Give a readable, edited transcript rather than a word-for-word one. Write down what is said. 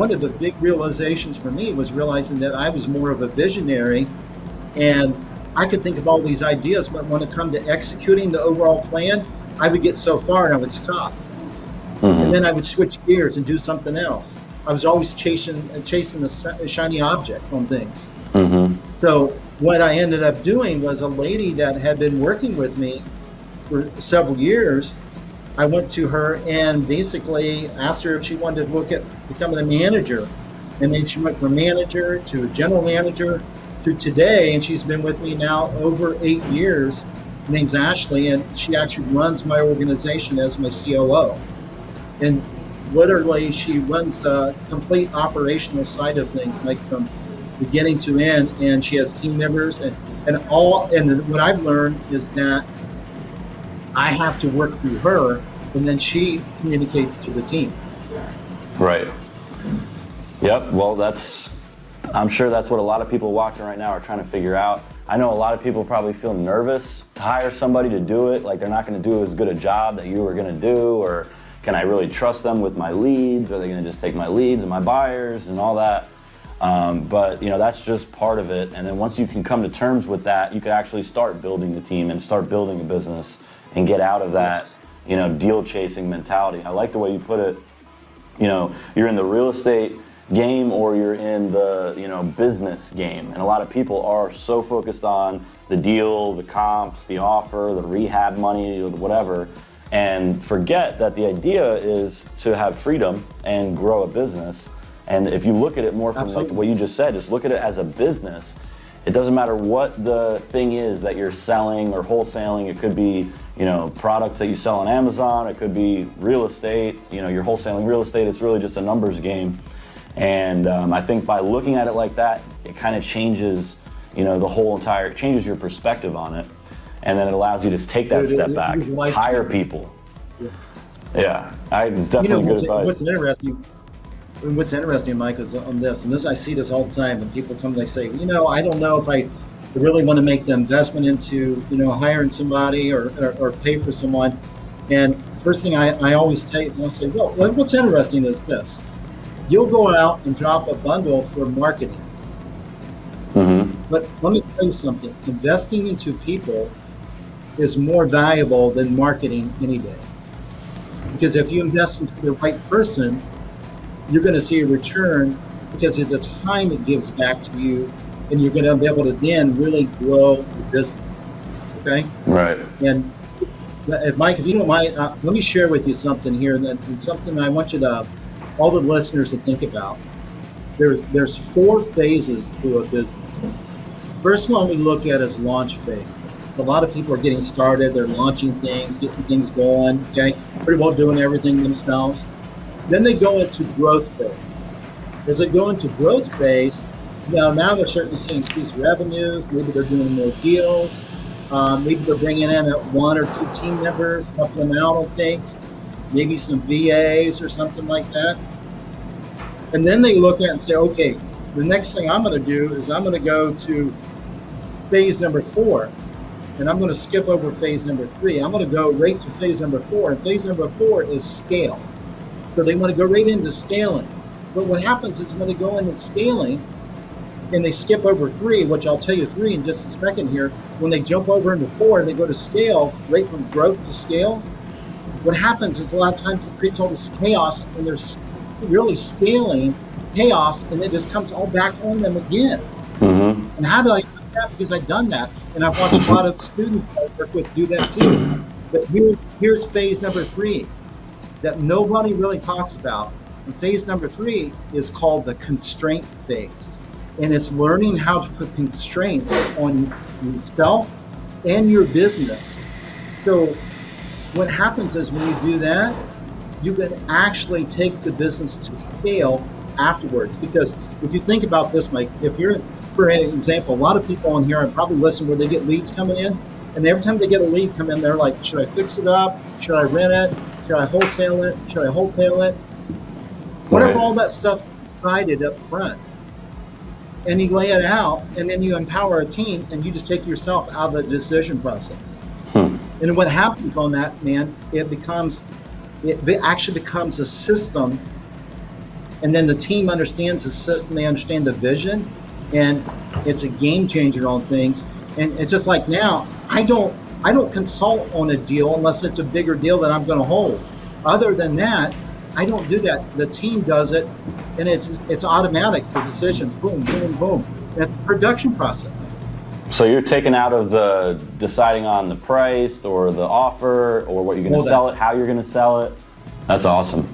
one of the big realizations for me was realizing that I was more of a visionary, and I could think of all these ideas, but when it come to executing the overall plan, I would get so far and I would stop. And then I would switch gears and do something else. I was always chasing the shiny object on things. So what I ended up doing was, a lady that had been working with me for several years, I went to her and basically asked her if she wanted to look at becoming a manager. And then she went from manager to general manager to today, and she's been with me now over 8 years. Her name's Ashley, and she actually runs my organization as my COO. And literally, she runs the complete operational side of things, like from beginning to end. And she has team members, and what I've learned is that I have to work through her, and then she communicates to the team. Right. Yep. Well, I'm sure that's what a lot of people watching right now are trying to figure out. I know a lot of people probably feel nervous to hire somebody to do it, like they're not going to do as good a job that you were going to do, or can I really trust them with my leads? Are they going to just take my leads and my buyers and all that? But that's just part of it. And then once you can come to terms with that, you can actually start building the team and start building a business and get out of that, deal chasing mentality. I like the way you put it. You're in the real estate game or you're in the, business game. And a lot of people are so focused on the deal, the comps, the offer, the rehab money, or whatever, and forget that the idea is to have freedom and grow a business. And if you look at it more from like what you just said, just look at it as a business. It doesn't matter what the thing is that you're selling or wholesaling. It could be, products that you sell on Amazon. It could be real estate. You're wholesaling real estate. It's really just a numbers game. And I think by looking at it like that, it kind of changes, changes your perspective on it. And then it allows you to take that step back, hire people. Yeah, it's definitely good advice. What's interesting, Mike, is on this, and I see this all the time, when people come, they say, I don't know if I really want to make the investment into, hiring somebody or pay for someone. And first thing I always take, I'll say, well, what's interesting is this. You'll go out and drop a bundle for marketing. But let me tell you something, investing into people is more valuable than marketing any day. Because if you invest into the right person, you're going to see a return because of the time it gives back to you, and you're going to be able to then really grow the business. Okay? Right. And Mike, if you don't mind, let me share with you something here, and something I want all the listeners to think about. There's 4 phases to a business. First one we look at is launch phase. A lot of people are getting started, they're launching things, getting things going, okay? Pretty well doing everything themselves. Then they go into growth phase. As they go into growth phase, now they're starting to see increased revenues, maybe they're doing more deals, maybe they're bringing in 1 or 2 team members, helping them out on things, maybe some VAs or something like that. And then they look at it and say, okay, the next thing I'm going to do is I'm going to go to phase number 4. And I'm going to skip over phase number 3. I'm going to go right to phase number 4. And phase number 4 is scale. So they want to go right into scaling. But what happens is when they go into scaling and they skip over 3, which I'll tell you 3 in just a second here, when they jump over into 4 and they go to scale, right from growth to scale, what happens is a lot of times it creates all this chaos, and they're really scaling chaos, and it just comes all back on them again. And how do I do that? Because I've done that, and I've watched a lot of students I work with do that too. But here's phase number 3 that nobody really talks about. And phase number 3 is called the constraint phase. And it's learning how to put constraints on yourself and your business. So what happens is when you do that, you can actually take the business to scale afterwards. Because if you think about this, Mike, if you're, for example, a lot of people on here are probably listening where they get leads coming in, and every time they get a lead come in, they're like, should I fix it up? Should I rent it? Should I wholesale it? Should I wholesale it? What if all that stuff's decided up front? And you lay it out, and then you empower a team, and you just take yourself out of the decision process. And what happens on that, man, it actually becomes a system and then the team understands the system, they understand the vision, and it's a game changer on things. And it's just like now, I don't consult on a deal unless it's a bigger deal that I'm going to hold. Other than that, I don't do that. The team does it, and it's automatic. The decisions, boom, boom, boom. That's the production process. So you're taken out of the deciding on the price or the offer or what you're going to sell it, how you're going to sell it. That's awesome.